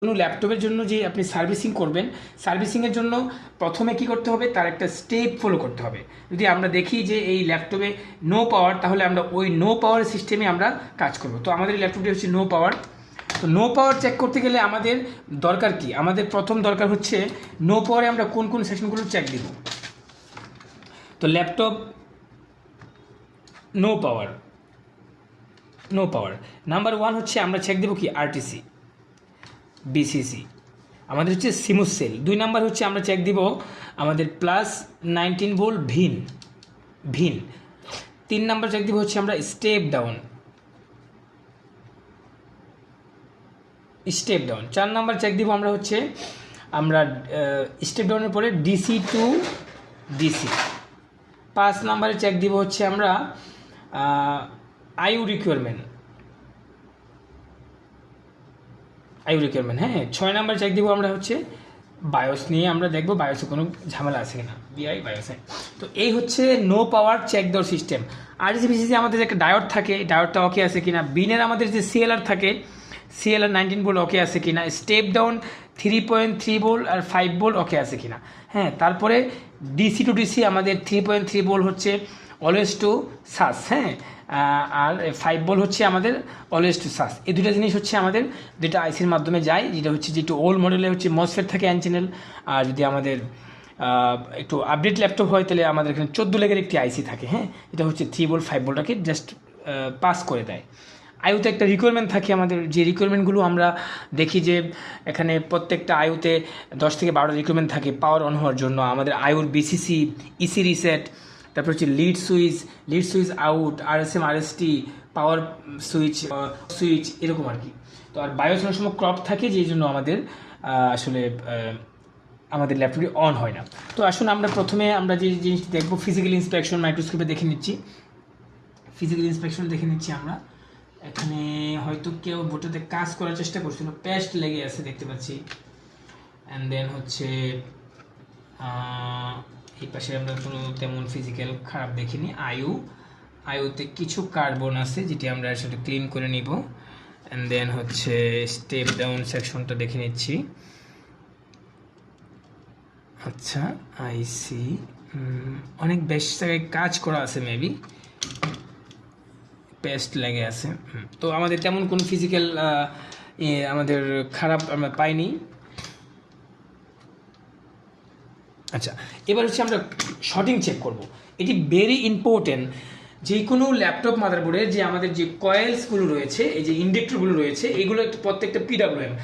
কোনো ল্যাপটপের জন্য যে আপনি সার্ভিসিং করবেন, সার্ভিসিংয়ের জন্য প্রথমে কি করতে হবে, তার একটা স্টেপ ফলো করতে হবে। যদি আমরা দেখি যে এই ল্যাপটপে নো পাওয়ার, তাহলে আমরা ওই নো পাওয়ার সিস্টেমে আমরা কাজ করব। তো আমাদের ল্যাপটপটি হচ্ছে নো পাওয়ার। তো নো পাওয়ার চেক করতে গেলে আমাদের দরকার কি, আমাদের প্রথম দরকার হচ্ছে নো পাওয়ারে আমরা কোন কোন সেকশনগুলো চেক দিব। তো laptop no power, no power number 1 হচ্ছে আমরা চেক দেবো কি আরটিসি, বিসিসি, আমাদের হচ্ছে সিমুস সেল। 2 নাম্বার হচ্ছে আমরা চেক দিব আমাদের +19 ভোল্ট ভিন ভিন। 3 নাম্বার চেক দিব হচ্ছে আমরা step down, step down. 4 number check দিব আমরা হচ্ছে আমরা স্টেপ ডাউনের পরে ডিসি টু ডিসি। 5 নাম্বারে চেক দিব হচ্ছে আমরা আইউ রিকোয়ারমেন্ট, আইউ রিকোয়ারমেন্ট। হ্যাঁ, 6 নাম্বার চেক দিব আমরা হচ্ছে বায়োস নিয়ে, আমরা দেখবো বায়োসে কোনো ঝামেলা আছে কিনা, বিআই বায়োসে। তো এই হচ্ছে নো পাওয়ার চেক দেওয়ার সিস্টেম। আরটিসি আমাদের একটা ডায়োড থাকে, ডায়োডটা ওকে আছে কিনা। বিনের আমাদের যে সিএলআর থাকে, সিএলআর 19 ভোল্ট ওকে আছে কিনা। স্টেপ ডাউন 3.3 ভোল্ট আর 5 ভোল্ট ওকে আছে কিনা। হ্যাঁ, তারপরে ডিসি টু ডিসি আমাদের 3.3 ভোল্ট হচ্ছে অলওয়েজ টু সাস। হ্যাঁ, আর 5 ভোল্ট হচ্ছে আমাদের অলওয়েজ টু সাস। এই দুটো জিনিস হচ্ছে আমাদের যেটা আইসির মাধ্যমে যায়, যেটা হচ্ছে যে একটু ওল্ড মডেলে হচ্ছে মসফেট থাকে এন চ্যানেল। আর যদি আমাদের একটু আপডেট ল্যাপটপ হয় তাহলে আমাদের এখানে 14 লেগের একটি আইসি থাকে। হ্যাঁ, এটা হচ্ছে 3 ভোল্ট 5 ভোল্টটাকে জাস্ট পাস করে দেয়। আইউতে একটা রিকোয়ারমেন্ট থাকে আমাদের, যে রিকোয়ারমেন্টগুলো আমরা দেখি যে এখানে প্রত্যেকটা আইউতে 10 থেকে 12টা রিকোয়ারমেন্ট থাকে পাওয়ার অন হওয়ার জন্য। আমাদের আইউর বিসিসি, ইসি রিসেট, তারপর হচ্ছে lead switch out, RSM RST, পাওয়ার সুইচ সুইচ, এরকম আর কি। তো আর বায়োস অনেক সময় ক্রপ থাকে, যেই জন্য আমাদের আসলে আমাদের ল্যাপটপটি অন হয় না। তো আসুন আমরা প্রথমে আমরা যে জিনিসটি দেখবো, ফিজিক্যাল ইন্সপেকশন মাইক্রোস্কোপে দেখে নিচ্ছি। ফিজিক্যাল ইন্সপেকশন দেখে নিচ্ছি আমরা। এখানে হয়তো কেউ বোটাতে কাজ করার চেষ্টা করছিল, পেস্ট লেগে আছে দেখতে পাচ্ছি। অ্যান্ড দেন হচ্ছে এই পাশে আমরা কোনো তেমন ফিজিক্যাল খারাপ দেখিনি। আইউতে কিছু কার্বন আছে, যেটি আমরা আসলে ক্লিন করে নিব। অ্যান্ড দেন হচ্ছে স্টেপ ডাউন সেকশনটা দেখে নিচ্ছি। আচ্ছা, আইসি অনেক বেশ জায়গায় কাজ করা আছে, মেবি পেস্ট লেগে আছে। তো আমাদের তেমন কোনো ফিজিক্যাল আমাদের খারাপ আমরা পাইনি। আচ্ছা, এবার হচ্ছে আমরা শর্টিং চেক করব। এটি ভেরি ইম্পর্টেন্ট। যে কোনো ল্যাপটপ মাদারবোর্ডে যে আমাদের যে কয়েলসগুলো রয়েছে, এই যে ইন্ডাক্টরগুলো রয়েছে, এইগুলো প্রত্যেকটা পিডাব্লিউএম।